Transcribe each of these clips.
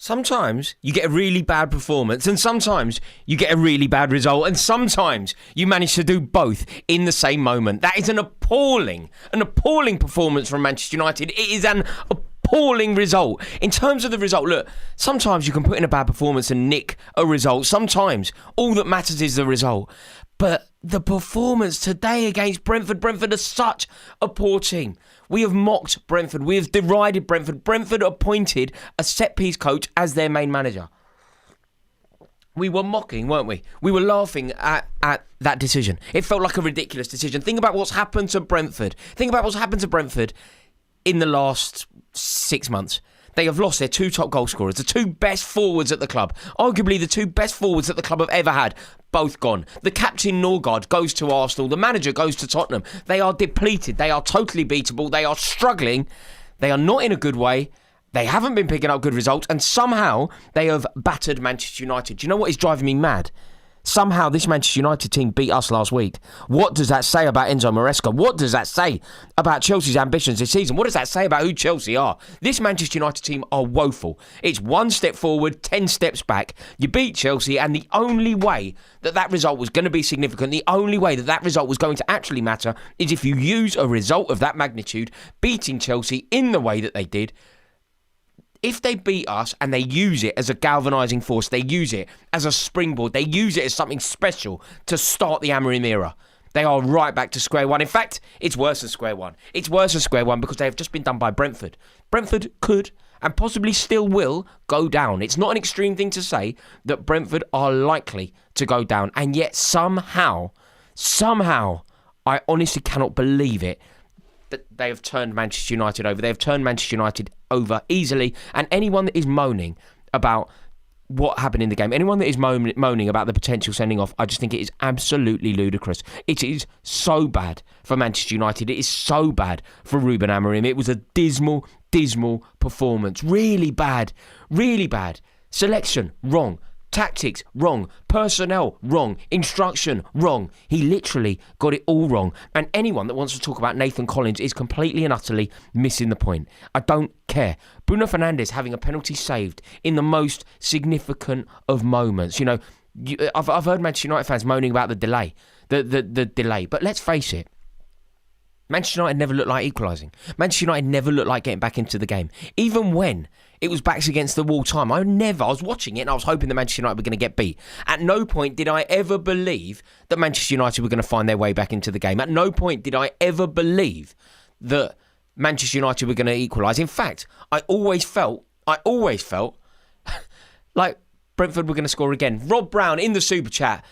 Sometimes you get a really bad performance and sometimes you get a really bad result and sometimes you manage to do both in the same moment. That is an appalling performance from Manchester United. It is an appalling result. In terms of the result, look, sometimes you can put in a bad performance and nick a result. Sometimes all that matters is the result. But the performance today against Brentford is such a poor team. We have mocked Brentford. We have derided Brentford. Brentford appointed a set-piece coach as their main manager. We were mocking, weren't we? We were laughing at that decision. It felt like a ridiculous decision. Think about what's happened to Brentford. Think about what's happened to Brentford in the last 6 months. They have lost their 2 top goal scorers, the 2 best forwards at the club. Arguably the 2 best forwards that the club have ever had. Both gone. The captain, Norgard, goes to Arsenal. The manager goes to Tottenham. They are depleted. They are totally beatable. They are struggling. They are not in a good way. They haven't been picking up good results. And somehow they have battered Manchester United. Do you know what is driving me mad? Somehow this Manchester United team beat us last week. What does that say about Enzo Maresca? What does that say about Chelsea's ambitions this season? What does that say about who Chelsea are? This Manchester United team are woeful. It's 1 step forward, 10 steps back. You beat Chelsea, and the only way that result was going to be significant, the only way that result was going to actually matter is if you use a result of that magnitude, beating Chelsea in the way that they did. If they beat us and they use it as a galvanising force, they use it as a springboard, they use it as something special to start the Amorim era, they are right back to square one. In fact, it's worse than square one. It's worse than square one because they have just been done by Brentford. Brentford could and possibly still will go down. It's not an extreme thing to say that Brentford are likely to go down. And yet somehow, I honestly cannot believe it, that they have turned Manchester United over. They have turned Manchester United over easily. And anyone that is moaning about what happened in the game, anyone that is moaning about the potential sending off, I just think it is absolutely ludicrous. It is so bad for Manchester United. It is so bad for Ruben Amorim. It was a dismal performance. Really bad. Selection, wrong. Tactics, wrong. Personnel, wrong. Instruction, wrong. He literally got it all wrong. And anyone that wants to talk about Nathan Collins is completely and utterly missing the point. I don't care. Bruno Fernandes having a penalty saved in the most significant of moments. You know, I've heard Manchester United fans moaning about the delay. The delay. But let's face it. Manchester United never looked like equalising. Manchester United never looked like getting back into the game. Even when it was backs against the wall time, I was watching it and I was hoping that Manchester United were going to get beat. At no point did I ever believe that Manchester United were going to find their way back into the game. At no point did I ever believe that Manchester United were going to equalise. In fact, I always felt like Brentford were going to score again. Rob Brown in the Super Chat.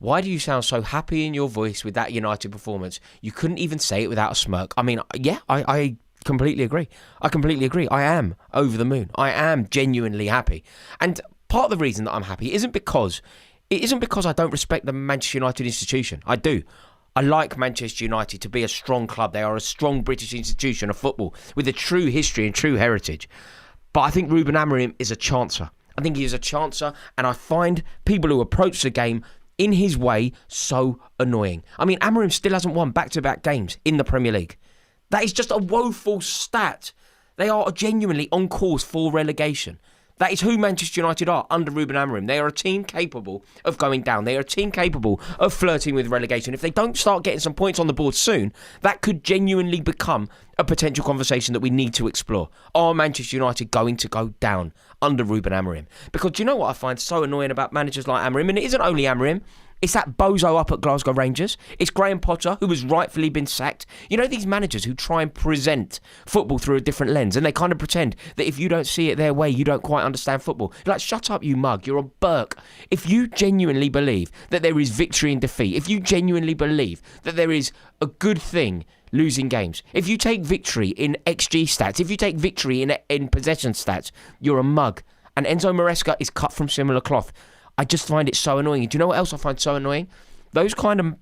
Why do you sound so happy in your voice with that United performance? You couldn't even say it without a smirk. I mean, yeah, I completely agree. I am over the moon. I am genuinely happy. And part of the reason that I'm happy isn't because I don't respect the Manchester United institution. I do. I like Manchester United to be a strong club. They are a strong British institution of football with a true history and true heritage. But I think Ruben Amorim is a chancer. I think he is a chancer, and I find people who approach the game in his way so annoying. I mean, Amorim still hasn't won back-to-back games in the Premier League. That is just a woeful stat. They are genuinely on course for relegation. That is who Manchester United are under Ruben Amorim. They are a team capable of going down. They are a team capable of flirting with relegation. If they don't start getting some points on the board soon, that could genuinely become a potential conversation that we need to explore. Are Manchester United going to go down under Ruben Amorim? Because do you know what I find so annoying about managers like Amorim? And it isn't only Amorim. It's that bozo up at Glasgow Rangers. It's Graham Potter, who has rightfully been sacked. You know, these managers who try and present football through a different lens, and they kind of pretend that if you don't see it their way, you don't quite understand football. You're like, shut up, you mug. You're a Burke. If you genuinely believe that there is victory in defeat, if you genuinely believe that there is a good thing losing games, if you take victory in XG stats, if you take victory in possession stats, you're a mug. And Enzo Maresca is cut from similar cloth. I just find it so annoying. Do you know what else I find so annoying? Those kind of,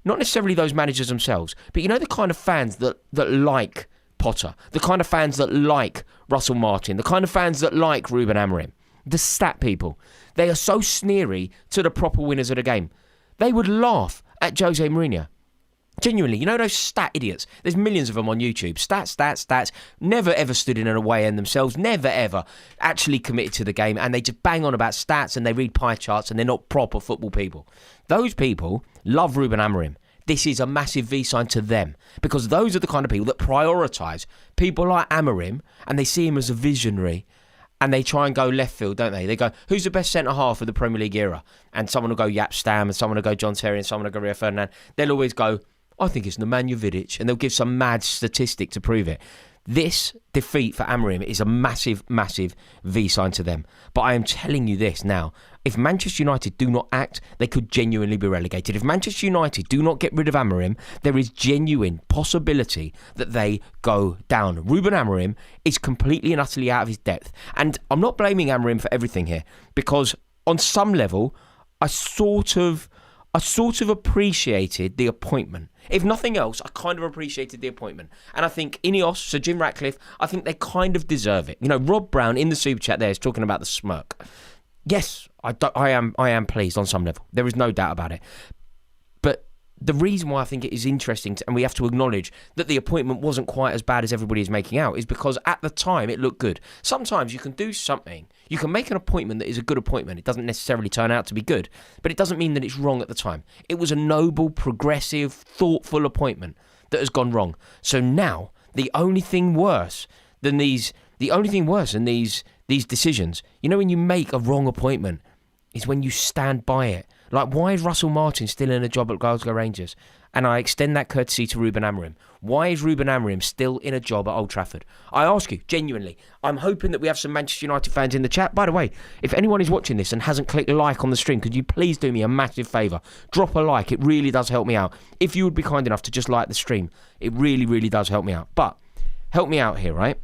not necessarily those managers themselves, but you know the kind of fans that like Potter, the kind of fans that like Russell Martin, the kind of fans that like Ruben Amorim, the stat people. They are so sneery to the proper winners of the game. They would laugh at Jose Mourinho. Genuinely, you know those stat idiots? There's millions of them on YouTube. Stats. Never ever stood in an away end themselves. Never ever actually committed to the game. And they just bang on about stats and they read pie charts and they're not proper football people. Those people love Ruben Amorim. This is a massive V sign to them. Because those are the kind of people that prioritise people like Amorim and they see him as a visionary. And they try and go left field, don't they? They go, who's the best centre-half of the Premier League era? And someone will go Yap Stam and someone will go John Terry and someone will go Rio Ferdinand. They'll always go, I think it's Nemanja Vidic, and they'll give some mad statistic to prove it. This defeat for Amorim is a massive, massive V sign to them. But I am telling you this now. If Manchester United do not act, they could genuinely be relegated. If Manchester United do not get rid of Amorim, there is genuine possibility that they go down. Ruben Amorim is completely and utterly out of his depth. And I'm not blaming Amorim for everything here, because on some level, I sort of appreciated the appointment. If nothing else, I kind of appreciated the appointment. And I think Ineos, Sir Jim Ratcliffe, I think they kind of deserve it. You know, Rob Brown in the super chat there is talking about the smirk. Yes, I am pleased on some level. There is no doubt about it. But the reason why I think it is interesting, and we have to acknowledge that the appointment wasn't quite as bad as everybody is making out, is because at the time it looked good. Sometimes you can do something, you can make an appointment that is a good appointment. It doesn't necessarily turn out to be good, but it doesn't mean that it's wrong at the time. It was a noble, progressive, thoughtful appointment that has gone wrong. So now, the only thing worse than these decisions, you know, when you make a wrong appointment, is when you stand by it. Like, why is Russell Martin still in a job at Glasgow Rangers? And I extend that courtesy to Ruben Amorim. Why is Ruben Amorim still in a job at Old Trafford? I ask you, genuinely. I'm hoping that we have some Manchester United fans in the chat. By the way, if anyone is watching this and hasn't clicked like on the stream, could you please do me a massive favour? Drop a like. It really does help me out. If you would be kind enough to just like the stream, it really, really does help me out. But help me out here, right?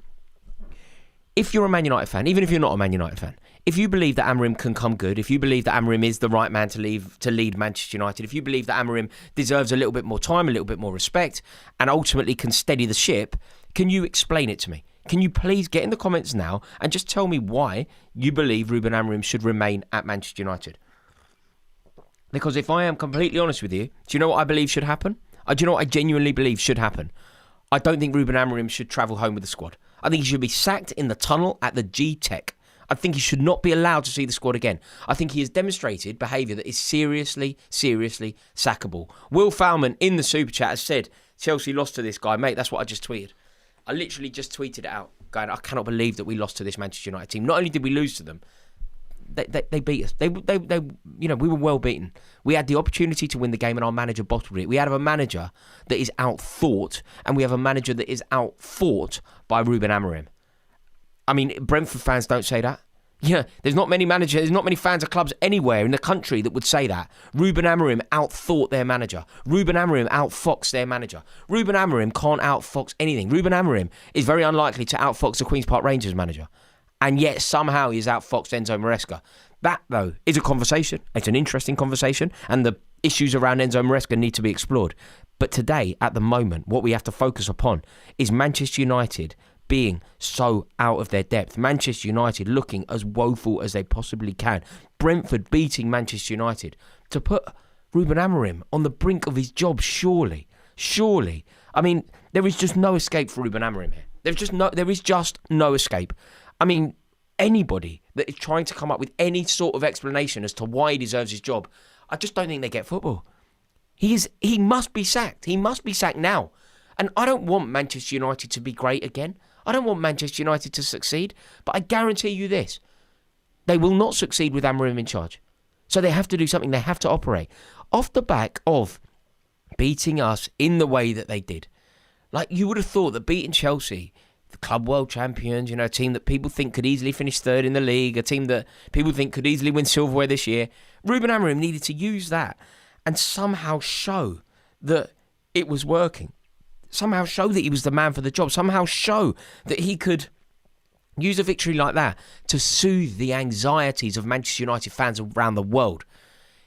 If you're a Man United fan, even if you're not a Man United fan, if you believe that Amorim can come good, if you believe that Amorim is the right man to lead Manchester United, if you believe that Amorim deserves a little bit more time, a little bit more respect, and ultimately can steady the ship, can you explain it to me? Can you please get in the comments now and just tell me why you believe Ruben Amorim should remain at Manchester United? Because if I am completely honest with you, do you know what I believe should happen? Do you know what I genuinely believe should happen? I don't think Ruben Amorim should travel home with the squad. I think he should be sacked in the tunnel at the G-Tech. I think he should not be allowed to see the squad again. I think he has demonstrated behaviour that is seriously, seriously sackable. Will Fowlman in the super chat has said, Chelsea lost to this guy. Mate, that's what I just tweeted. I literally just tweeted it out, going, I cannot believe that we lost to this Manchester United team. Not only did we lose to them, they beat us. They we were well beaten. We had the opportunity to win the game and our manager bottled it. We have a manager that is out-thought, and we have a manager that is out-fought by Ruben Amorim. I mean, Brentford fans don't say that. Yeah, there's not many fans of clubs anywhere in the country that would say that. Ruben Amorim out-thought their manager. Ruben Amorim out-foxed their manager. Ruben Amorim can't out-fox anything. Ruben Amorim is very unlikely to out-fox the Queen's Park Rangers manager. And yet somehow he's out-foxed Enzo Maresca. That, though, is a conversation. It's an interesting conversation. And the issues around Enzo Maresca need to be explored. But today, at the moment, what we have to focus upon is Manchester United being so out of their depth. Manchester United looking as woeful as they possibly can. Brentford beating Manchester United. To put Ruben Amorim on the brink of his job, surely. I mean, there is just no escape for Ruben Amorim here. There is just no escape. I mean, anybody that is trying to come up with any sort of explanation as to why he deserves his job, I just don't think they get football. He must be sacked. He must be sacked now. And I don't want Manchester United to be great again. I don't want Manchester United to succeed. But I guarantee you this. They will not succeed with Amorim in charge. So they have to do something. They have to operate. Off the back of beating us in the way that they did. Like, you would have thought that beating Chelsea, the club world champions, a team that people think could easily finish third in the league, a team that people think could easily win silverware this year, Ruben Amorim needed to use that and somehow show that it was working. Somehow show that he was the man for the job. Somehow show that he could use a victory like that to soothe the anxieties of Manchester United fans around the world.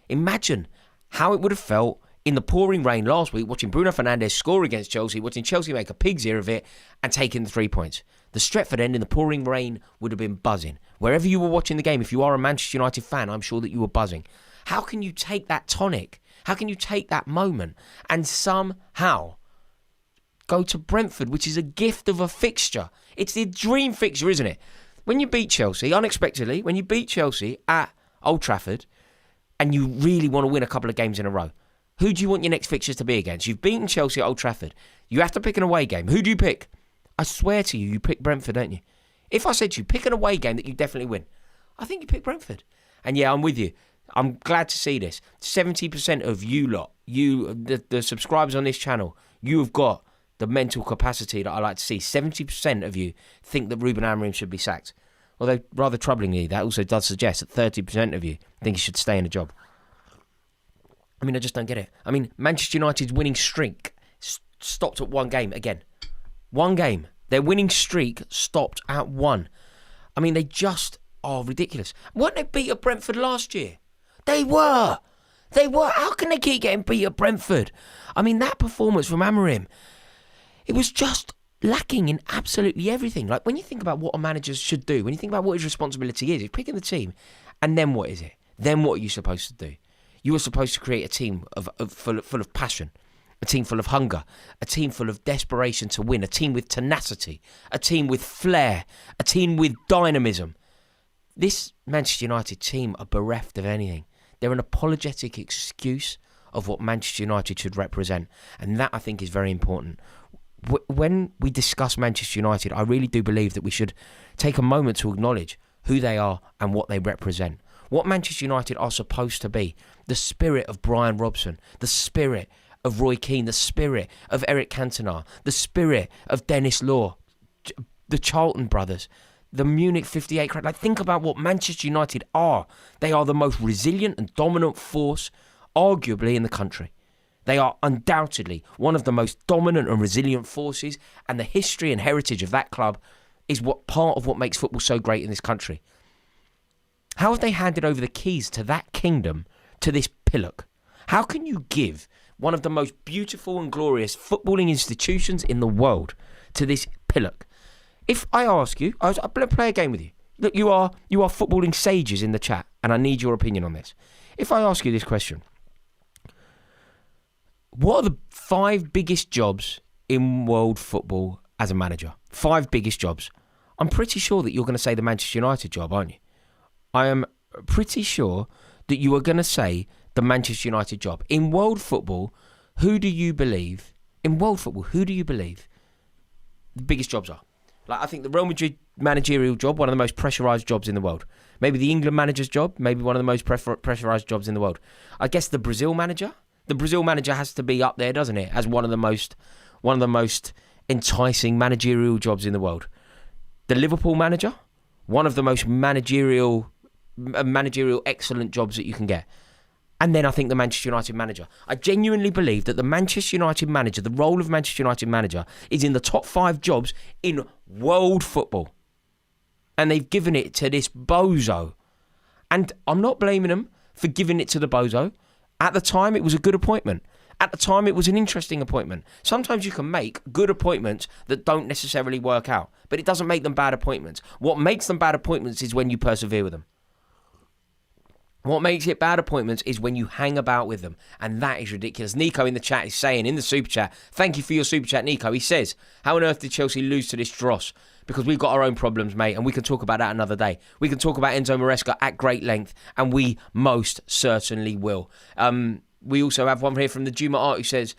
Imagine how it would have felt in the pouring rain last week, watching Bruno Fernandes score against Chelsea, watching Chelsea make a pig's ear of it and taking the 3 points. The Stretford end in the pouring rain would have been buzzing. Wherever you were watching the game, if you are a Manchester United fan, I'm sure that you were buzzing. How can you take that tonic How can you take that moment and somehow go to Brentford, which is a gift of a fixture? It's the dream fixture, isn't it? When you beat Chelsea, unexpectedly, when you beat Chelsea at Old Trafford and you really want to win a couple of games in a row, who do you want your next fixtures to be against? You've beaten Chelsea at Old Trafford. You have to pick an away game. Who do you pick? I swear to you, you pick Brentford, don't you? If I said to you, pick an away game that you definitely win, I think you pick Brentford. And yeah, I'm with you. I'm glad to see this. 70% of you lot, the subscribers on this channel, you have got the mental capacity that I like to see. 70% of you think that Ruben Amorim should be sacked. Although, rather troublingly, that also does suggest that 30% of you think he should stay in a job. I mean, I just don't get it. I mean, Manchester United's winning streak stopped at one game again. One game. Their winning streak stopped at one. I mean, they just are ridiculous. Weren't they beat at Brentford last year? They were. How can they keep getting beat at Brentford? I mean, that performance from Amorim, it was just lacking in absolutely everything. Like, when you think about what a manager should do, when you think about what his responsibility is, he's picking the team. And then what is it? Then what are you supposed to do? You are supposed to create a team full of passion, a team full of hunger, a team full of desperation to win, a team with tenacity, a team with flair, a team with dynamism. This Manchester United team are bereft of anything. They're an apologetic excuse of what Manchester United should represent. And that, I think, is very important. When we discuss Manchester United, I really do believe that we should take a moment to acknowledge who they are and what they represent. What Manchester United are supposed to be. The spirit of Brian Robson, the spirit of Roy Keane, the spirit of Eric Cantona, the spirit of Dennis Law, the Charlton brothers, the Munich 58 crowd. Like, think about what Manchester United are. They are the most resilient and dominant force, arguably, in the country. They are undoubtedly one of the most dominant and resilient forces, and the history and heritage of that club is what part of what makes football so great in this country. How have they handed over the keys to that kingdom to this pillock? How can you give one of the most beautiful and glorious footballing institutions in the world to this pillock? If I ask you, I'll play a game with you. Look, you are footballing sages in the chat, and I need your opinion on this. If I ask you this question, what are the 5 biggest jobs in world football as a manager? 5 biggest jobs. I'm pretty sure that you're going to say the Manchester United job, aren't you? I am pretty sure that you are going to say the Manchester United job. In world football, who do you believe the biggest jobs are? Like, I think the Real Madrid managerial job, one of the most pressurised jobs in the world. Maybe the England manager's job, maybe one of the most pressurised jobs in the world. I guess the Brazil manager. The Brazil manager has to be up there, doesn't it, as one of the most enticing managerial jobs in the world. The Liverpool manager, one of the most managerial excellent jobs that you can get. And then I think the Manchester United manager. I genuinely believe that the Manchester United manager, the role of Manchester United manager, is in the top 5 jobs in world football. And they've given it to this bozo. And I'm not blaming them for giving it to the bozo. At the time, it was a good appointment. At the time, it was an interesting appointment. Sometimes you can make good appointments that don't necessarily work out, but it doesn't make them bad appointments. What makes them bad appointments is when you persevere with them. What makes it bad appointments is when you hang about with them, and that is ridiculous. Nico in the chat is saying, in the super chat, thank you for your super chat, Nico. He says, how on earth did Chelsea lose to this dross? Because we've got our own problems, mate, and we can talk about that another day. We can talk about Enzo Maresca at great length, and we most certainly will. We also have one here from the Juma Art who says,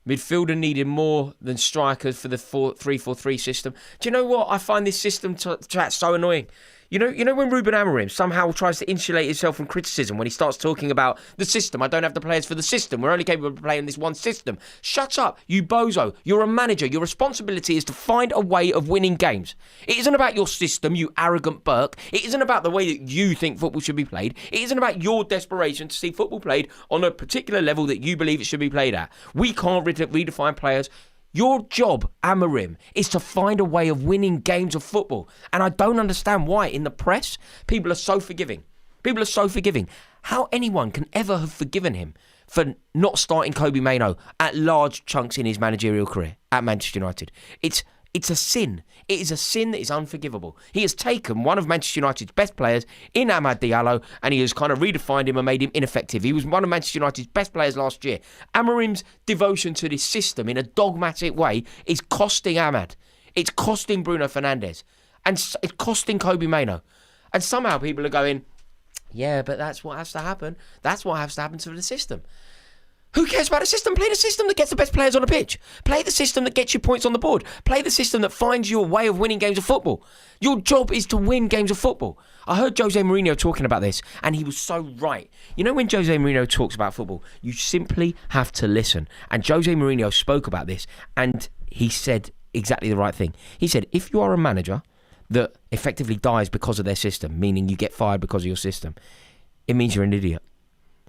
midfielder needed more than strikers for the 3-4-3 system. Do you know what? I find this system chat so annoying. You know when Ruben Amorim somehow tries to insulate himself from criticism when he starts talking about the system. I don't have the players for the system. We're only capable of playing this one system. Shut up, you bozo. You're a manager. Your responsibility is to find a way of winning games. It isn't about your system, you arrogant Burke. It isn't about the way that you think football should be played. It isn't about your desperation to see football played on a particular level that you believe it should be played at. We can't redefine players. Your job, Amorim, is to find a way of winning games of football. And I don't understand why in the press, people are so forgiving. People are so forgiving. How anyone can ever have forgiven him for not starting Kobe Mainoo at large chunks in his managerial career at Manchester United. It's It's a sin. It is a sin that is unforgivable. He has taken one of Manchester United's best players in Amad Diallo and he has kind of redefined him and made him ineffective. He was one of Manchester United's best players last year. Amorim's devotion to this system in a dogmatic way is costing Amad. It's costing Bruno Fernandes. And it's costing Kobe Mainoo. And somehow people are going, yeah, but that's what has to happen. That's what has to happen to the system. Who cares about the system? Play the system that gets the best players on the pitch. Play the system that gets you points on the board. Play the system that finds you a way of winning games of football. Your job is to win games of football. I heard Jose Mourinho talking about this, and he was so right. You know, when Jose Mourinho talks about football, you simply have to listen. And Jose Mourinho spoke about this, and he said exactly the right thing. He said, if you are a manager that effectively dies because of their system, meaning you get fired because of your system, it means you're an idiot.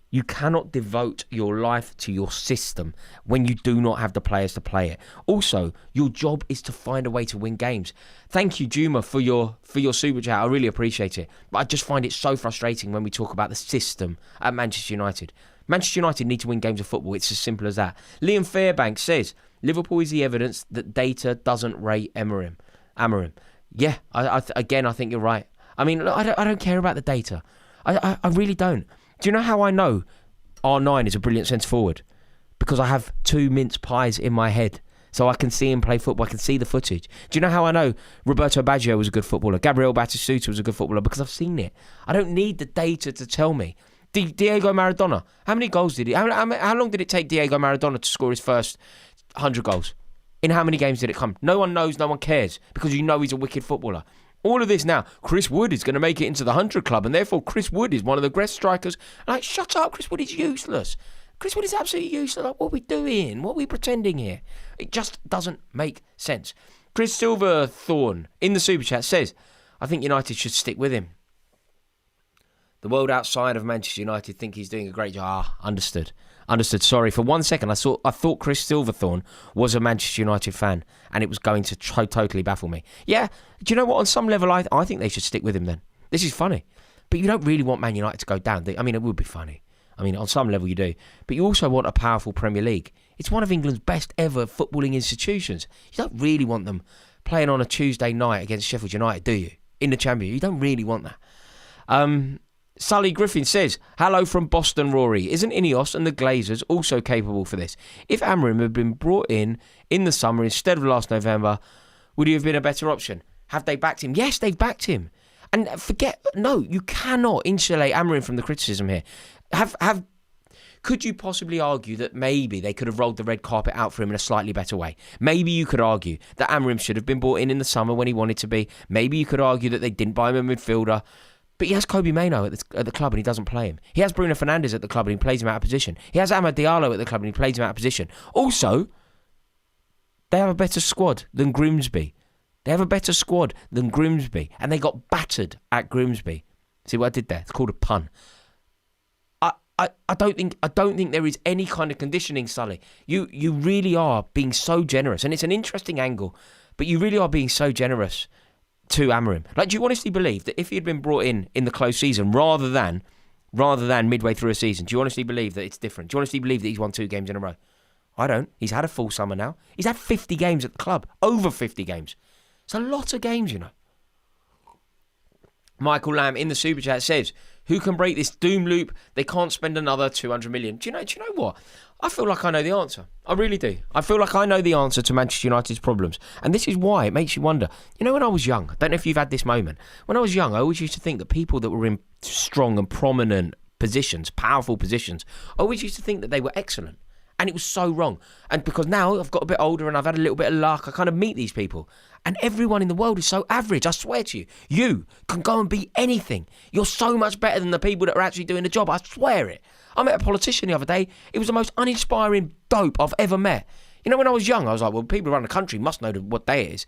You cannot devote your life to your system when you do not have the players to play it. Also, your job is to find a way to win games. Thank you, Juma, for your super chat. I really appreciate it. But I just find it so frustrating when we talk about the system at Manchester United. Manchester United need to win games of football. It's as simple as that. Liam Fairbanks says, Liverpool is the evidence that data doesn't rate Amorim. Yeah, I think you're right. I mean, look, I don't care about the data. I really don't. Do you know how I know R9 is a brilliant centre-forward? Because I have 2 mince pies in my head. So I can see him play football. I can see the footage. Do you know how I know Roberto Baggio was a good footballer? Gabriel Batistuta was a good footballer? Because I've seen it. I don't need the data to tell me. Diego Maradona, how many goals did he... How long did it take Diego Maradona to score his first 100 goals? In how many games did it come? No one knows, no one cares. Because you know he's a wicked footballer. All of this now, Chris Wood is going to make it into the 100 club, and therefore Chris Wood is one of the best strikers. Like, shut up, Chris Wood is useless. Chris Wood is absolutely useless. Like, what are we doing? What are we pretending here? It just doesn't make sense. Chris Silverthorne in the Super Chat says, I think United should stick with him. The world outside of Manchester United think he's doing a great job. Understood. Sorry, for 1 second I thought Chris Silverthorne was a Manchester United fan and it was going to totally baffle me. Yeah, do you know what? On some level, I think they should stick with him then. This is funny. But you don't really want Man United to go down. I mean, it would be funny. I mean, on some level you do. But you also want a powerful Premier League. It's one of England's best ever footballing institutions. You don't really want them playing on a Tuesday night against Sheffield United, do you? In the Championship. You don't really want that. Sully Griffin says, hello from Boston, Rory. Isn't Ineos and the Glazers also capable for this? If Amorim had been brought in the summer instead of last November, would he have been a better option? Have they backed him? Yes, they've backed him. And you cannot insulate Amorim from the criticism here. Could you possibly argue that maybe they could have rolled the red carpet out for him in a slightly better way? Maybe you could argue that Amorim should have been brought in the summer when he wanted to be. Maybe you could argue that they didn't buy him a midfielder. But he has Kobe Mainoo at the club and he doesn't play him. He has Bruno Fernandes at the club and he plays him out of position. He has Amad Diallo at the club and he plays him out of position. Also, they have a better squad than Grimsby. And they got battered at Grimsby. See what I did there? It's called a pun. I don't think there is any kind of conditioning, Sully. You really are being so generous, and it's an interesting angle, but you really are being so generous to Amorim. Like, do you honestly believe that if he had been brought in the close season rather than midway through a season, do you honestly believe that it's different? Do you honestly believe that he's won 2 games in a row? I don't. He's had a full summer now. He's had 50 games at the club. Over 50 games. It's a lot of games, you know. Michael Lamb in the Super Chat says, who can break this doom loop? They can't spend another 200 million. Do you know what? I feel like I know the answer. I really do. I feel like I know the answer to Manchester United's problems. And this is why it makes you wonder. You know, when I was young, I don't know if you've had this moment. When I was young, I always used to think that people that were in strong and prominent positions, powerful positions, I always used to think that they were excellent. And it was so wrong. And because now I've got a bit older and I've had a little bit of luck, I kind of meet these people. And everyone in the world is so average, I swear to you. You can go and be anything. You're so much better than the people that are actually doing the job. I swear it. I met a politician the other day. It was the most uninspiring dope I've ever met. You know, when I was young, I was like, well, people around the country must know what day it is.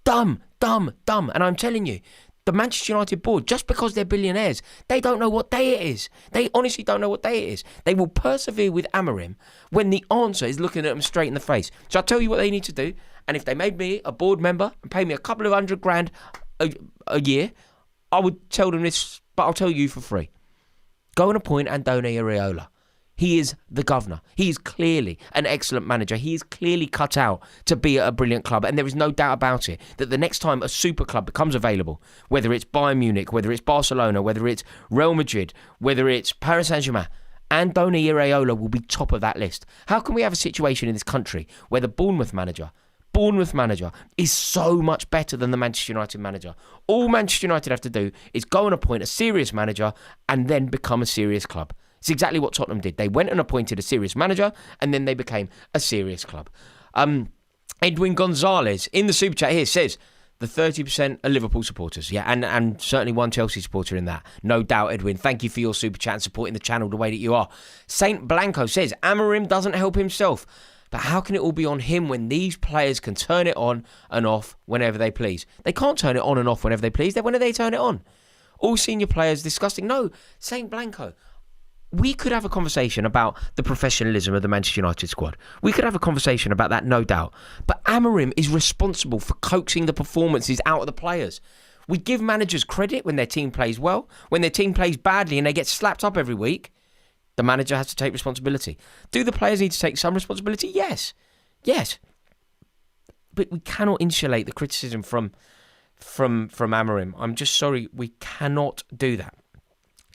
Dumb. And I'm telling you, the Manchester United board, just because they're billionaires, they don't know what day it is. They honestly don't know what day it is. They will persevere with Amorim when the answer is looking at them straight in the face. So I'll tell you what they need to do. And if they made me a board member and paid me a couple of $100,000 a year, I would tell them this, but I'll tell you for free. Go and appoint Andone Areola. He is the governor. He is clearly an excellent manager. He is clearly cut out to be at a brilliant club. And there is no doubt about it that the next time a super club becomes available, whether it's Bayern Munich, whether it's Barcelona, whether it's Real Madrid, whether it's Paris Saint-Germain, Andoni Iraola will be top of that list. How can we have a situation in this country where the Bournemouth manager is so much better than the Manchester United manager? All Manchester United have to do is go and appoint a serious manager and then become a serious club. It's exactly what Tottenham did. They went and appointed a serious manager and then they became a serious club. Edwin Gonzalez in the super chat here says the 30% are Liverpool supporters. Yeah, and certainly one Chelsea supporter in that. No doubt, Edwin. Thank you for your super chat and supporting the channel the way that you are. Saint Blanco says Amorim doesn't help himself. But how can it all be on him when these players can turn it on and off whenever they please? They can't turn it on and off whenever they please. When do they turn it on? All senior players disgusting. No, Saint Blanco. We could have a conversation about the professionalism of the Manchester United squad. We could have a conversation about that, no doubt. But Amorim is responsible for coaxing the performances out of the players. We give managers credit when their team plays well. When their team plays badly and they get slapped up every week, the manager has to take responsibility. Do the players need to take some responsibility? Yes. But we cannot insulate the criticism from Amorim. I'm just sorry, we cannot do that.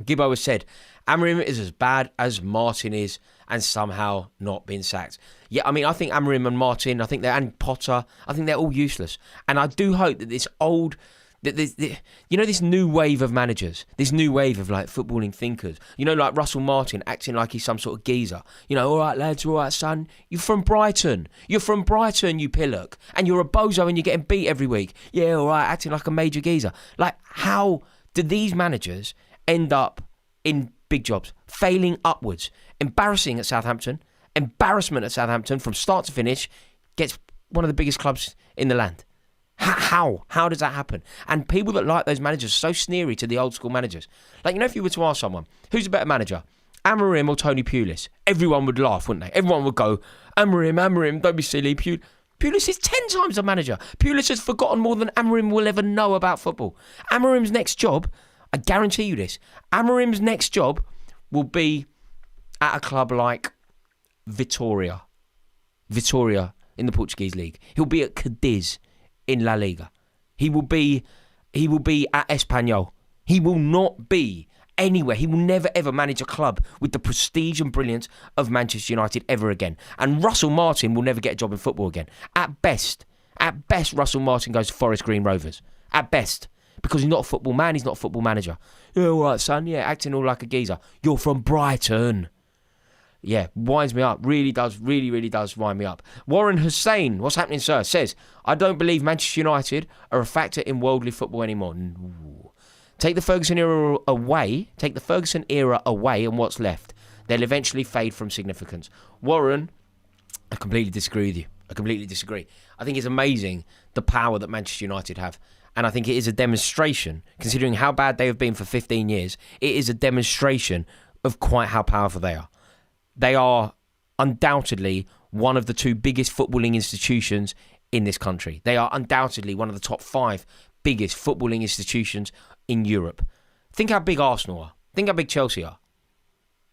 Gibbo has said, Amorim is as bad as Martin is and somehow not been sacked. Yeah, I mean, I think Amorim and Martin, and Potter, I think they're all useless. And I do hope that this new wave of managers, this new wave of like footballing thinkers, like Russell Martin acting like he's some sort of geezer. All right, lads, all right, son, you're from Brighton, you pillock, and you're a bozo and you're getting beat every week. Yeah, all right, acting like a major geezer. Like, how do these managers end up in big jobs, failing upwards? Embarrassment at Southampton from start to finish, gets one of the biggest clubs in the land. How does that happen? And people that like those managers are so sneery to the old school managers. Like, if you were to ask someone, who's a better manager, Amorim or Tony Pulis? Everyone would laugh, wouldn't they? Everyone would go, Amorim, don't be silly. Pulis is 10 times a manager. Pulis has forgotten more than Amorim will ever know about football. Amorim's next job, I guarantee you this, Amorim's next job will be at a club like Vitória in the Portuguese league. He'll be at Cadiz in La Liga. He will be at Espanyol. He will not be anywhere. He will never ever manage a club with the prestige and brilliance of Manchester United ever again. And Russell Martin will never get a job in football again. At best, Russell Martin goes to Forest Green Rovers. At best. Because he's not a football man, he's not a football manager. Yeah, all right, son, yeah, acting all like a geezer. You're from Brighton. Yeah, winds me up. Really does wind me up. Warren Hussein, what's happening, sir, says, I don't believe Manchester United are a factor in worldly football anymore. Ooh. Take the Ferguson era away, and what's left? They'll eventually fade from significance. Warren, I completely disagree with you. I think it's amazing the power that Manchester United have. And I think it is a demonstration, considering how bad they have been for 15 years, it is a demonstration of quite how powerful they are. They are undoubtedly one of the two biggest footballing institutions in this country. They are undoubtedly one of the top 5 biggest footballing institutions in Europe. Think how big Arsenal are. Think how big Chelsea are.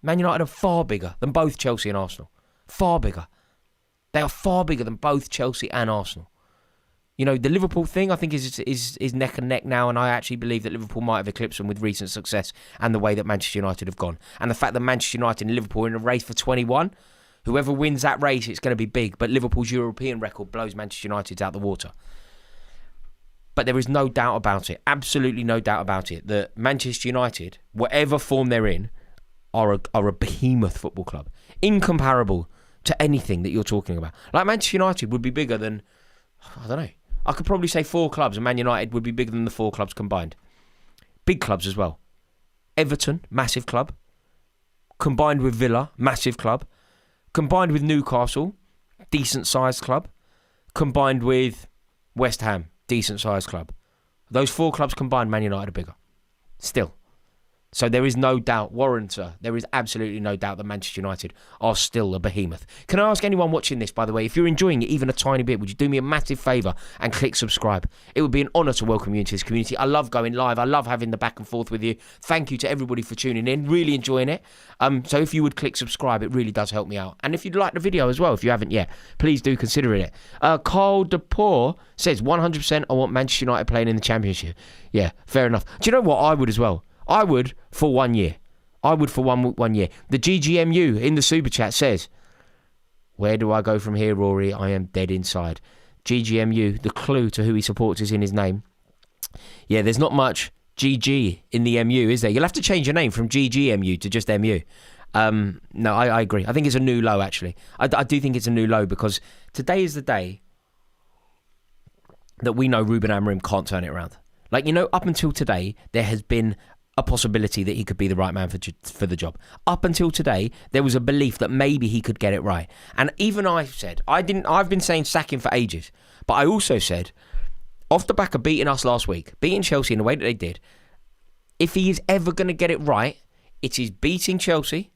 Man United are far bigger than both Chelsea and Arsenal. Far bigger. They are far bigger than both Chelsea and Arsenal. The Liverpool thing, I think, is neck and neck now, and I actually believe that Liverpool might have eclipsed them with recent success and the way that Manchester United have gone. And the fact that Manchester United and Liverpool are in a race for 21, whoever wins that race, it's going to be big. But Liverpool's European record blows Manchester United's out the water. But there is no doubt about it, absolutely no doubt about it, that Manchester United, whatever form they're in, are a behemoth football club, incomparable to anything that you're talking about. Like, Manchester United would be bigger than, I don't know, I could probably say 4 clubs, and Man United would be bigger than the 4 clubs combined. Big clubs as well. Everton, massive club. Combined with Villa, massive club. Combined with Newcastle, decent-sized club. Combined with West Ham, decent-sized club. Those 4 clubs combined, Man United are bigger. Still. So there is no doubt, Warrenter, there is absolutely no doubt that Manchester United are still a behemoth. Can I ask anyone watching this, by the way, if you're enjoying it even a tiny bit, would you do me a massive favour and click subscribe? It would be an honour to welcome you into this community. I love going live. I love having the back and forth with you. Thank you to everybody for tuning in. Really enjoying it. So if you would click subscribe, it really does help me out. And if you'd like the video as well, if you haven't yet, please do consider it. Carl DePore says 100% I want Manchester United playing in the Championship. Yeah, fair enough. Do you know what? I would as well. I would for 1 year. I would for one year. The GGMU in the super chat says, where do I go from here, Rory? I am dead inside. GGMU, the clue to who he supports is in his name. Yeah, there's not much GG in the MU, is there? You'll have to change your name from GGMU to just MU. No, I agree. I think it's a new low, actually. I do think it's a new low because today is the day that we know Ruben Amorim can't turn it around. Like, you know, up until today, there has been a possibility that he could be the right man for the job. Up until today, there was a belief that maybe he could get it right. And even I said, I've been saying sack him for ages, but I also said, off the back of beating us last week, beating Chelsea in the way that they did, if he is ever going to get it right, it is beating Chelsea,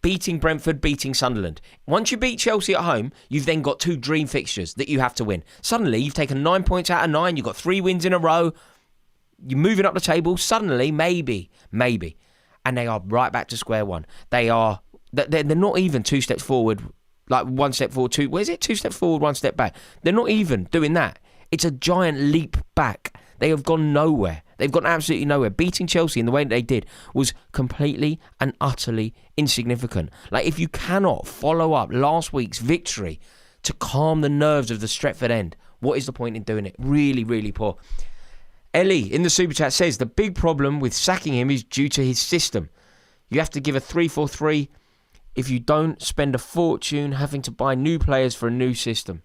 beating Brentford, beating Sunderland. Once you beat Chelsea at home, you've then got 2 dream fixtures that you have to win. Suddenly, you've taken 9 points out of 9, you've got 3 wins in a row, you're moving up the table. Suddenly, maybe, and they are right back to square one. They're not even 2 steps forward, like 1 step forward, 2. Where is it? 2 steps forward, 1 step back. They're not even doing that. It's a giant leap back. They have gone nowhere. They've gone absolutely nowhere. Beating Chelsea in the way that they did was completely and utterly insignificant. Like, if you cannot follow up last week's victory to calm the nerves of the Stretford end, what is the point in doing it? Really, really poor. Ellie in the super chat says the big problem with sacking him is due to his system. You have to give a 3-4-3 if you don't spend a fortune having to buy new players for a new system.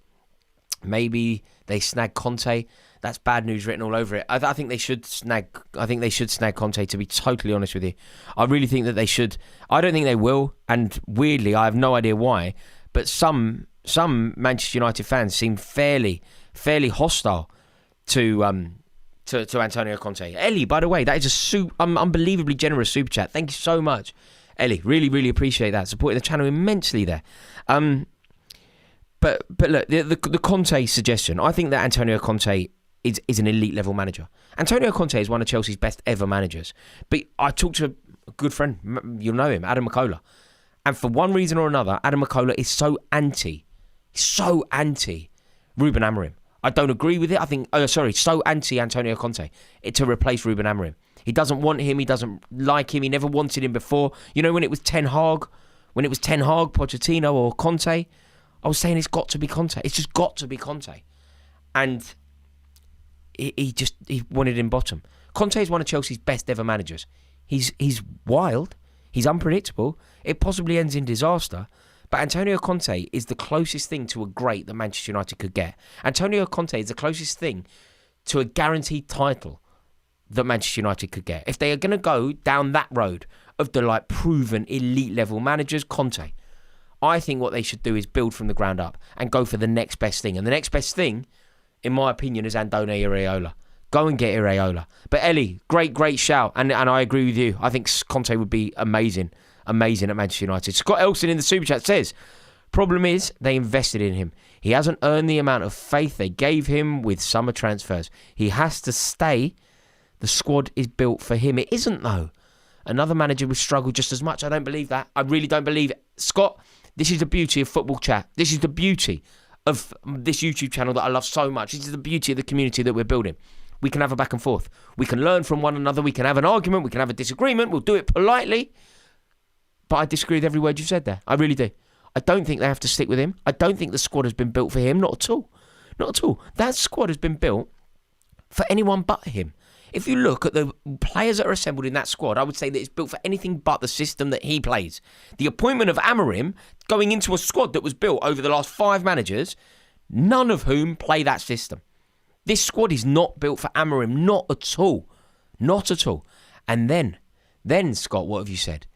Maybe they snag Conte. That's bad news written all over it. I think they should snag Conte, to be totally honest with you. I really think that they should. I don't think they will, and weirdly, I have no idea why. But some Manchester United fans seem fairly hostile to Antonio Conte. Ellie, by the way, that is unbelievably generous super chat. Thank you so much, Ellie. Really, really appreciate that. Supporting the channel immensely there. But look, the Conte suggestion, I think that Antonio Conte is an elite level manager. Antonio Conte is one of Chelsea's best ever managers. But I talked to a good friend, you'll know him, Adam McCullough. And for one reason or another, Adam McCullough is so anti Ruben Amorim. I don't agree with it. So anti Antonio Conte to replace Ruben Amorim. He doesn't want him. He doesn't like him. He never wanted him before. You know, when it was Ten Hag, Pochettino or Conte, I was saying it's got to be Conte. It's just got to be Conte. And he wanted him bottom. Conte is one of Chelsea's best ever managers. He's wild. He's unpredictable. It possibly ends in disaster. But Antonio Conte is the closest thing to a great that Manchester United could get. Antonio Conte is the closest thing to a guaranteed title that Manchester United could get. If they are going to go down that road of the proven elite level managers, Conte, I think what they should do is build from the ground up and go for the next best thing. And the next best thing, in my opinion, is Andone Iraola. Go and get Iraola. But Ellie, great shout. And I agree with you. I think Conte would be amazing at Manchester United. Scott Elson in the super chat says, problem is they invested in him. He hasn't earned the amount of faith they gave him with summer transfers. He has to stay. The squad is built for him. It isn't, though. Another manager would struggle just as much. I don't believe that. I really don't believe it. Scott, this is the beauty of football chat. This is the beauty of this YouTube channel that I love so much. This is the beauty of the community that we're building. We can have a back and forth. We can learn from one another. We can have an argument. We can have a disagreement. We'll do it politely. But I disagree with every word you said there. I really do. I don't think they have to stick with him. I don't think the squad has been built for him. Not at all. Not at all. That squad has been built for anyone but him. If you look at the players that are assembled in that squad, I would say that it's built for anything but the system that he plays. The appointment of Amorim going into a squad that was built over the last 5 managers, none of whom play that system. This squad is not built for Amorim. Not at all. Not at all. And then Scott, what have you said?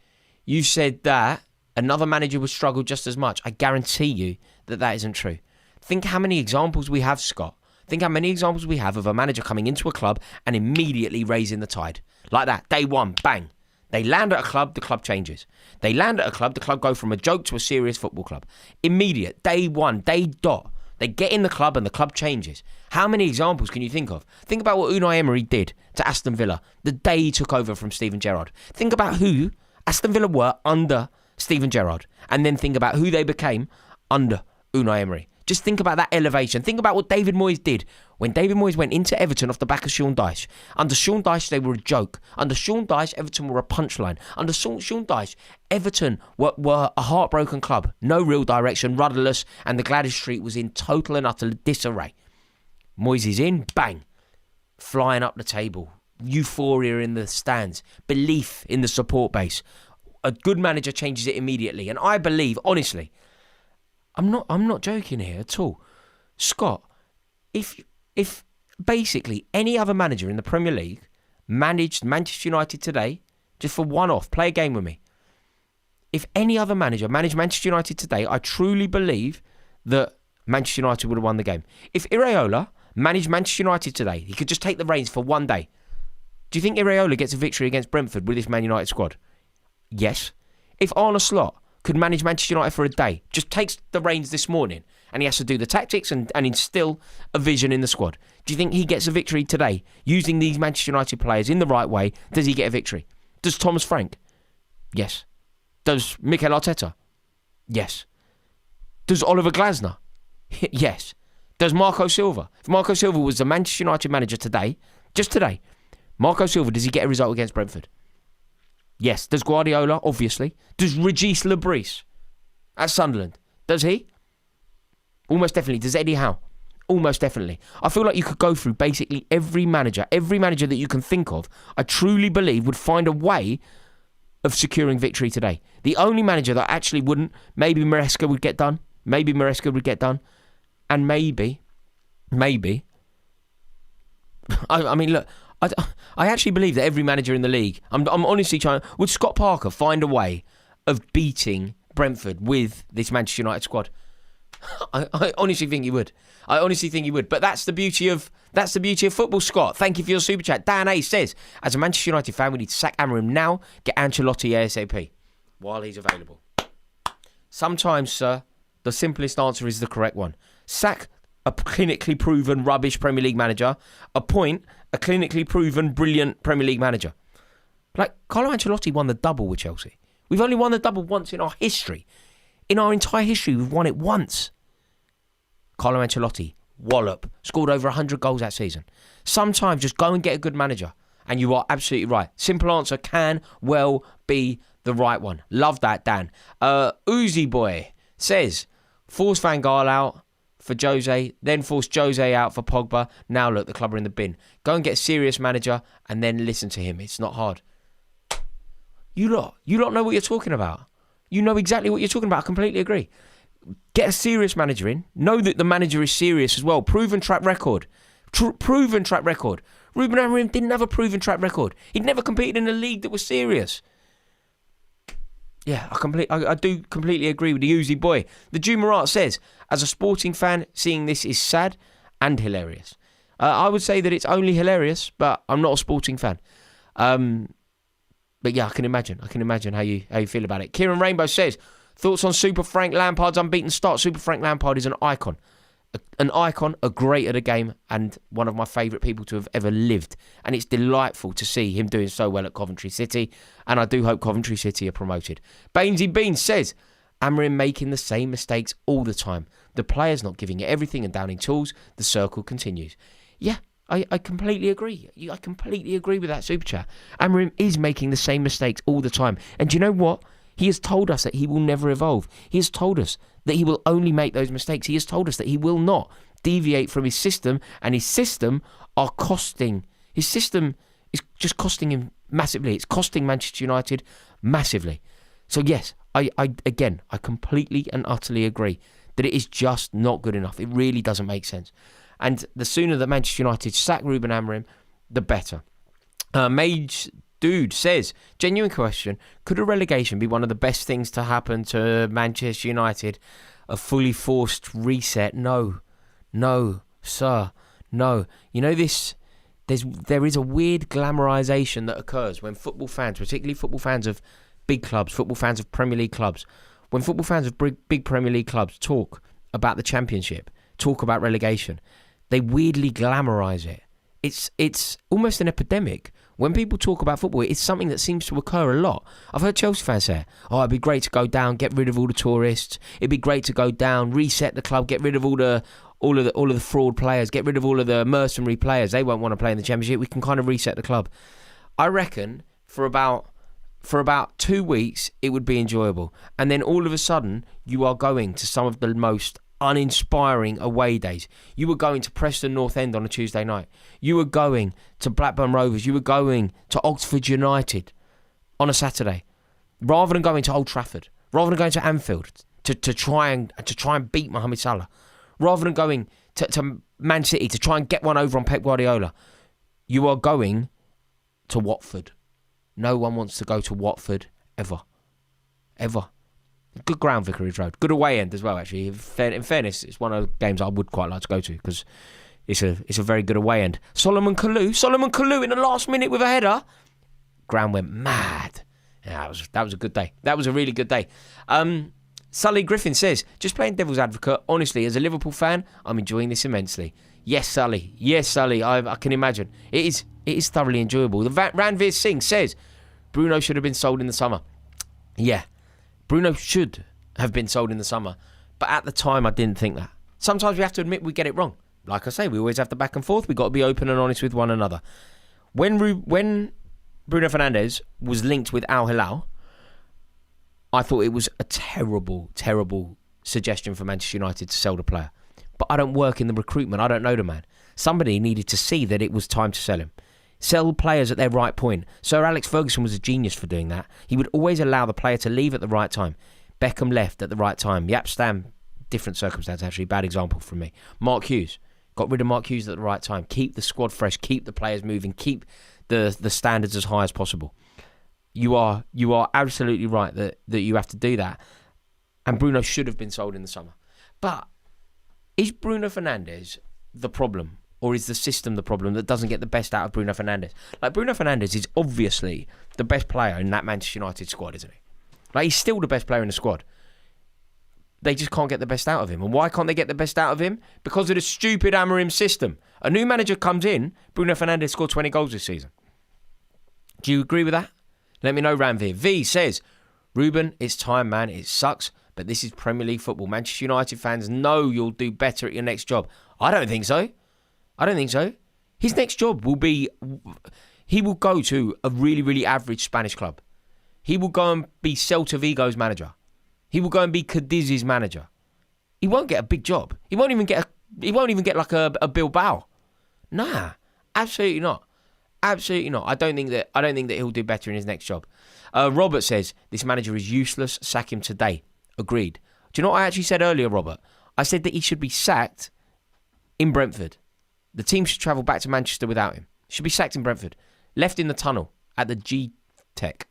You said that another manager would struggle just as much. I guarantee you that isn't true. Think how many examples we have, Scott. Think how many examples we have of a manager coming into a club and immediately raising the tide. Like that. Day one, bang. They land at a club, the club changes. They land at a club, the club go from a joke to a serious football club. Immediate, day one, day dot. They get in the club and the club changes. How many examples can you think of? Think about what Unai Emery did to Aston Villa the day he took over from Steven Gerrard. Think about who Aston Villa were under Steven Gerrard, and then think about who they became under Unai Emery. Just think about that elevation. Think about what David Moyes did when David Moyes went into Everton off the back of Sean Dyche. Under Sean Dyche, they were a joke. Under Sean Dyche, Everton were a punchline. Under Sean Dyche, Everton were a heartbroken club. No real direction, rudderless, and the Gladys Street was in total and utter disarray. Moyes is in, bang, flying up the table. Euphoria in the stands. Belief in the support base. A good manager changes it immediately. And I believe, honestly, I'm not joking here at all. Scott, if basically any other manager in the Premier League managed Manchester United today, just for one off, play a game with me. If any other manager managed Manchester United today, I truly believe that Manchester United would have won the game. If Iraola managed Manchester United today, he could just take the reins for one day. Do you think Iraola gets a victory against Brentford with this Man United squad? Yes. If Arne Slot could manage Manchester United for a day, just takes the reins this morning, and he has to do the tactics and instill a vision in the squad. Do you think he gets a victory today using these Manchester United players in the right way? Does he get a victory? Does Thomas Frank? Yes. Does Mikel Arteta? Yes. Does Oliver Glasner? Yes. Does Marco Silva? If Marco Silva was the Manchester United manager today, just today, Marco Silva, does he get a result against Brentford? Yes. Does Guardiola? Obviously. Does Regis Lebris at Sunderland? Does he? Almost definitely. Does Eddie Howe? Almost definitely. I feel like you could go through basically every manager that you can think of, I truly believe would find a way of securing victory today. The only manager that actually wouldn't, maybe Maresca would get done. And maybe, I mean, look, I actually believe that every manager in the league, I'm honestly trying, would Scott Parker find a way of beating Brentford with this Manchester United squad? I honestly think he would. But that's the beauty of football, Scott. Thank you for your super chat. Dan A says, as a Manchester United fan, we need to sack Amorim now, get Ancelotti ASAP while he's available. Sometimes, sir, the simplest answer is the correct one. Sack a clinically proven rubbish Premier League manager, appoint a clinically proven brilliant Premier League manager. Like, Carlo Ancelotti won the double with Chelsea. We've only won the double once in our history. In our entire history, we've won it once. Carlo Ancelotti, wallop, scored over 100 goals that season. Sometimes just go and get a good manager. And you are absolutely right. Simple answer can well be the right one. Love that, Dan. Uzi Boy says, force Van Gaal out for Jose, then force Jose out for Pogba. Now look, the club are in the bin. Go and get a serious manager and then listen to him. It's not hard. You lot know what you're talking about. You know exactly what you're talking about. I completely agree. Get a serious manager in. Know that the manager is serious as well. Proven track record. Proven track record. Ruben Amorim didn't have a proven track record. He'd never competed in a league that was serious. Yeah, I do completely agree with the Uzi Boy. The Jumarat says, as a sporting fan, seeing this is sad and hilarious. I would say that it's only hilarious, but I'm not a sporting fan. But yeah, I can imagine how you feel about it. Kieran Rainbow says, thoughts on Super Frank Lampard's unbeaten start. Super Frank Lampard is an icon. A great at a game, and one of my favourite people to have ever lived. And it's delightful to see him doing so well at Coventry City. And I do hope Coventry City are promoted. Bainesy Beans says, Amorim making the same mistakes all the time. The players not giving it everything and downing tools. The circle continues. Yeah, I completely agree. I completely agree with that super chat. Amorim is making the same mistakes all the time. And do you know what? He has told us that he will never evolve. He has told us that he will only make those mistakes. He has told us that he will not deviate from his system, and his system are costing. His system is just costing him massively. It's costing Manchester United massively. So yes, I completely and utterly agree that it is just not good enough. It really doesn't make sense. And the sooner that Manchester United sack Ruben Amorim, the better. Mage Dude says, genuine question, could a relegation be one of the best things to happen to Manchester United? A fully forced reset? No, sir, no. You know, this there is a weird glamorisation that occurs when football fans, particularly football fans of big clubs, football fans of Premier League clubs, when football fans of big Premier League clubs talk about the Championship, talk about relegation, they weirdly glamorise it. It's almost an epidemic. When people talk about football, it's something that seems to occur a lot. I've heard Chelsea fans say, "Oh, it'd be great to go down, get rid of all the tourists. It'd be great to go down, reset the club, get rid of all of the fraud players, get rid of all of the mercenary players. They won't want to play in the Championship. We can kind of reset the club." I reckon for about 2 weeks it would be enjoyable, and then all of a sudden you are going to some of the most uninspiring away days. You were going to Preston North End on a Tuesday night. You were going to Blackburn Rovers. You were going to Oxford United on a Saturday, rather than going to Old Trafford, rather than going to Anfield to try and beat Mohamed Salah, rather than going to Man City to try and get one over on Pep Guardiola. You are going to Watford. No one wants to go to Watford ever. Good ground, Vicarage Road. Good away end as well, actually. In fairness, it's one of the games I would quite like to go to because it's a very good away end. Solomon Kalou in the last minute with a header. Ground went mad. Yeah, that was a good day. That was a really good day. Sully Griffin says, just playing devil's advocate, honestly, as a Liverpool fan, I'm enjoying this immensely. Yes, Sully. I can imagine. It is thoroughly enjoyable. Ranveer Singh says, Bruno should have been sold in the summer. Yeah. Bruno should have been sold in the summer, but at the time I didn't think that. Sometimes we have to admit we get it wrong. Like I say, we always have the back and forth. We've got to be open and honest with one another. When Bruno Fernandes was linked with Al Hilal, I thought it was a terrible, terrible suggestion for Manchester United to sell the player. But I don't work in the recruitment. I don't know the man. Somebody needed to see that it was time to sell him. Sell players at their right point. Sir Alex Ferguson was a genius for doing that. He would always allow the player to leave at the right time. Beckham left at the right time. Jaap Stam, different circumstance actually, bad example from me. Mark Hughes, got rid of Mark Hughes at the right time. Keep the squad fresh, keep the players moving, keep the standards as high as possible. You are absolutely right that you have to do that. And Bruno should have been sold in the summer. But is Bruno Fernandes the problem? Or is the system the problem that doesn't get the best out of Bruno Fernandes? Like, Bruno Fernandes is obviously the best player in that Manchester United squad, isn't he? Like, he's still the best player in the squad. They just can't get the best out of him. And why can't they get the best out of him? Because of the stupid Amorim system. A new manager comes in, Bruno Fernandes scored 20 goals this season. Do you agree with that? Let me know, Ranveer. V says, Ruben, it's time, man. It sucks, but this is Premier League football. Manchester United fans know you'll do better at your next job. I don't think so. His next job will be, he will go to a really, really average Spanish club. He will go and be Celta Vigo's manager. He will go and be Cadiz's manager. He won't get a big job. He won't even get like a Bilbao. Nah, absolutely not. Absolutely not. I don't think that he'll do better in his next job. Robert says this manager is useless. Sack him today. Agreed. Do you know what I actually said earlier, Robert? I said that he should be sacked in Brentford. The team should travel back to Manchester without him. Should be sacked in Brentford. Left in the tunnel at the G-Tech.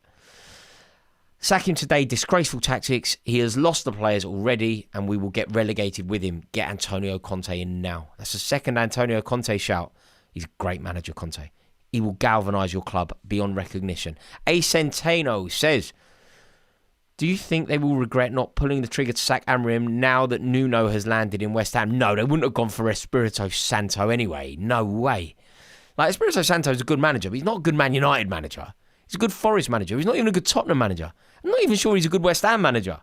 Sack him today. Disgraceful tactics. He has lost the players already and we will get relegated with him. Get Antonio Conte in now. That's the second Antonio Conte shout. He's a great manager, Conte. He will galvanise your club beyond recognition. A Centeno says, do you think they will regret not pulling the trigger to sack Amorim now that Nuno has landed in West Ham? No, they wouldn't have gone for Espirito Santo anyway. No way. Like, Espirito Santo is a good manager, but he's not a good Man United manager. He's a good Forest manager. He's not even a good Tottenham manager. I'm not even sure he's a good West Ham manager.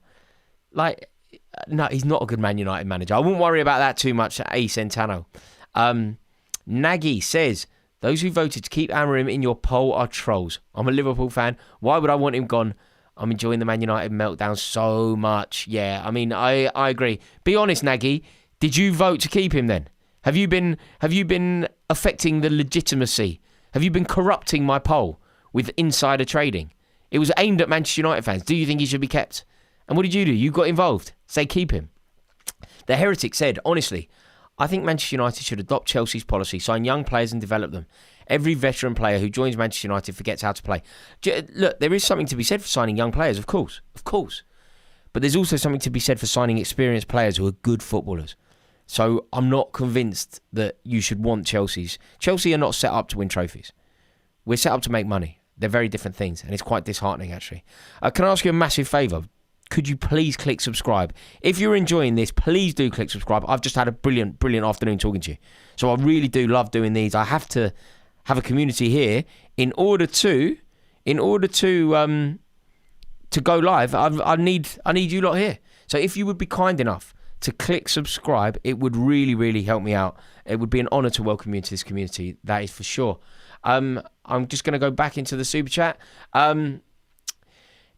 Like, no, he's not a good Man United manager. I wouldn't worry about that too much. A Centeno. Nagy says, those who voted to keep Amorim in your poll are trolls. I'm a Liverpool fan. Why would I want him gone? I'm enjoying the Man United meltdown so much. Yeah, I mean, I agree. Be honest, Nagy. Did you vote to keep him then? Have you been affecting the legitimacy? Have you been corrupting my poll with insider trading? It was aimed at Manchester United fans. Do you think he should be kept? And what did you do? You got involved. Say keep him. The Heretic said, honestly, I think Manchester United should adopt Chelsea's policy, sign young players and develop them. Every veteran player who joins Manchester United forgets how to play. Look, there is something to be said for signing young players, of course. But there's also something to be said for signing experienced players who are good footballers. So I'm not convinced that you should want Chelsea's. Chelsea are not set up to win trophies. We're set up to make money. They're very different things, and it's quite disheartening, actually. Can I ask you a massive favour? Could you please click subscribe? If you're enjoying this, please do click subscribe. I've just had a brilliant, brilliant afternoon talking to you. So I really do love doing these. I have to have a community here in order to go live. I need you lot here. So if you would be kind enough to click subscribe, it would really, really help me out. It would be an honour to welcome you into this community. That is for sure. I'm just going to go back into the super chat.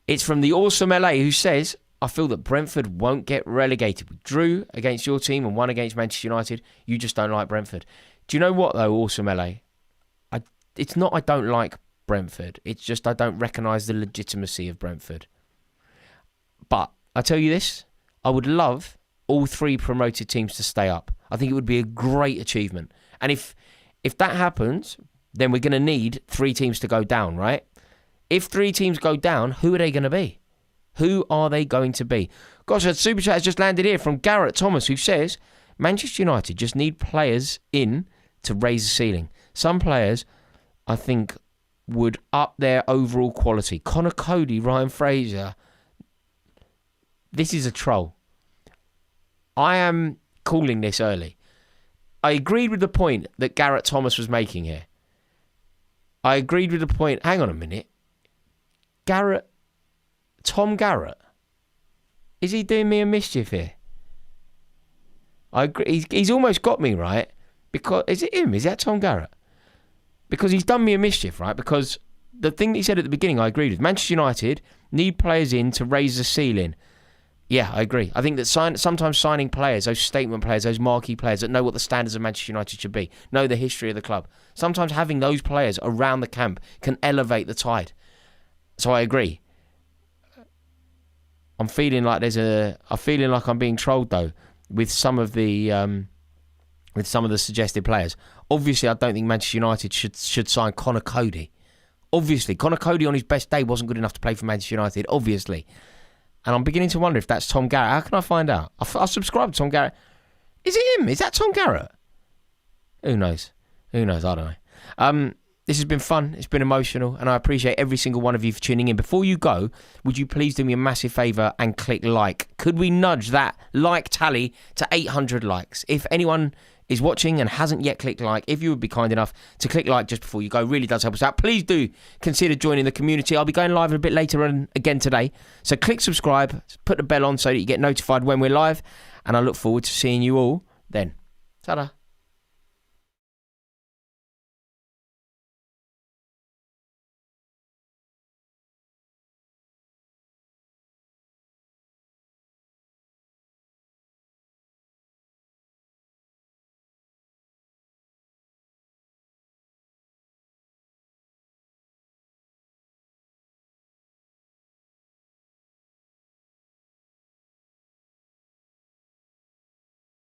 It's from the Awesome LA, who says, I feel that Brentford won't get relegated. We drew against your team and won against Manchester United. You just don't like Brentford. Do you know what, though, Awesome LA? It's not I don't like Brentford. It's just I don't recognise the legitimacy of Brentford. But I tell you this, I would love all 3 promoted teams to stay up. I think it would be a great achievement. And if that happens, then we're going to need 3 teams to go down, right? If 3 teams go down, who are they going to be? Who are they going to be? Gosh, a super chat has just landed here from Garrett Thomas, who says, Manchester United just need players in to raise the ceiling. Some players, I think, would up their overall quality. Connor Cody, Ryan Fraser. This is a troll. I am calling this early. I agreed with the point that Garrett Thomas was making here. I agreed with the point. Hang on a minute. Tom Garrett. Is he doing me a mischief here? I agree. He's almost got me, right? Because is it him? Is that Tom Garrett? Because he's done me a mischief, right? Because the thing that he said at the beginning, I agreed with. Manchester United need players in to raise the ceiling. Yeah, I agree. I think that sometimes signing players, those statement players, those marquee players that know what the standards of Manchester United should be, know the history of the club. Sometimes having those players around the camp can elevate the tide. So I agree. I'm feeling like I'm being trolled though with some of the suggested players. Obviously, I don't think Manchester United should sign Connor Cody. Obviously, Connor Cody on his best day wasn't good enough to play for Manchester United. Obviously. And I'm beginning to wonder if that's Tom Garrett. How can I find out? I'll subscribe to Tom Garrett. Is it him? Is that Tom Garrett? Who knows? I don't know. This has been fun. It's been emotional. And I appreciate every single one of you for tuning in. Before you go, would you please do me a massive favour and click like? Could we nudge that like tally to 800 likes? If anyone is watching and hasn't yet clicked like, if you would be kind enough to click like just before you go, really does help us out. Please do consider joining the community. I'll be going live a bit later on again today. So click subscribe, put the bell on so that you get notified when we're live. And I look forward to seeing you all then. Ta-da.